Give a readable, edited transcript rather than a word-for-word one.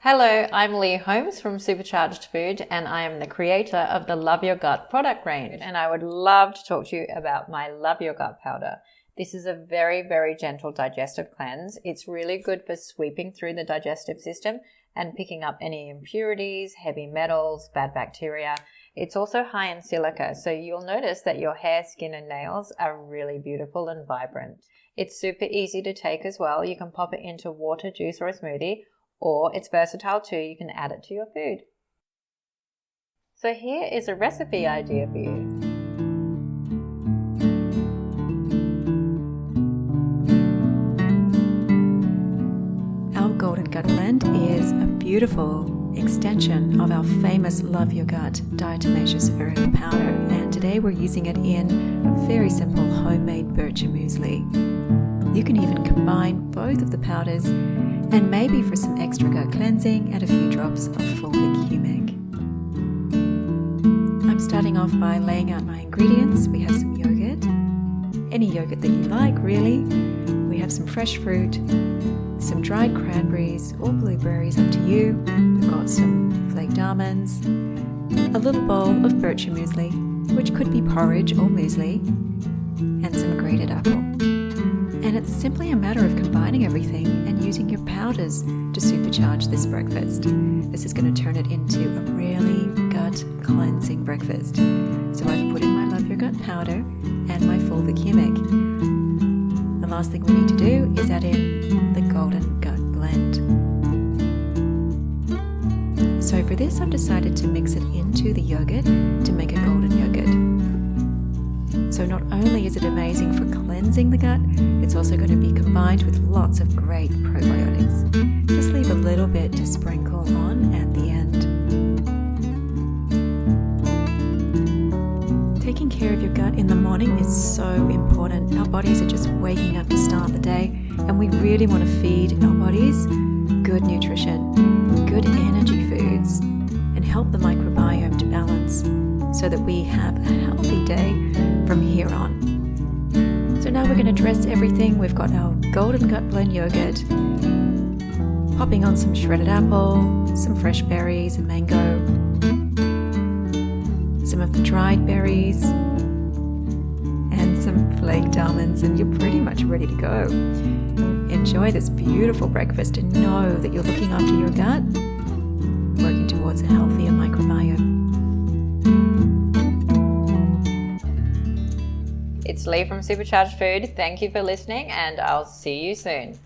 Hello, I'm Lee Holmes from Supercharged Food, and I am the creator of the Love Your Gut product range. And I would love to talk to you about my Love Your Gut powder. This is a very, very gentle digestive cleanse. It's really good for sweeping through the digestive system and picking up any impurities, heavy metals, bad bacteria. It's also high in silica, so you'll notice that your hair, skin, and nails are really beautiful and vibrant. It's super easy to take as well. You can pop it into water, juice, or a smoothie, or it's versatile too. You can add it to your food. So here is a recipe idea for you. Our Golden Gut blend is a beautiful extension of our famous Love Your Gut diatomaceous earth powder, and today we're using it in a very simple homemade bircher muesli. You can even combine both of the powders, and maybe for some extra gut cleansing, add a few drops of fulvic humic. I'm starting off by laying out my ingredients. We have some yogurt, any yogurt that you like really. We have some fresh fruit, some dried cranberries or blueberries, up to you. We've got some flaked almonds, a little bowl of bircher muesli, which could be porridge or muesli, and some grated apple. And it's simply a matter of combining everything and using your powders to supercharge this breakfast. This is going to turn it into a really gut cleansing breakfast. So I've put in my Love Your Gut powder and my fulvic humic. The last thing we need to do is add in the Golden Gut blend. So for this, I've decided to mix it into the yogurt to make a golden yogurt. So not only is it amazing for cleansing the gut, it's also going to be combined with lots of great probiotics. Just leave a little bit to sprinkle on at the end. Taking care of your gut in the morning is so important. Our bodies are just waking up to start the day, and we really want to feed our bodies good nutrition, good energy foods, and help the microbiome to balance so that we have a healthy day from here on. So now we're going to dress everything. We've got our Golden Gut blend yogurt, popping on some shredded apple, some fresh berries and mango, some of the dried berries, and some flaked almonds, and you're pretty much ready to go. Enjoy this beautiful breakfast and know that you're looking after your gut, working towards a healthier microbiome. It's Lee from Supercharged Food. Thank you for listening, and I'll see you soon.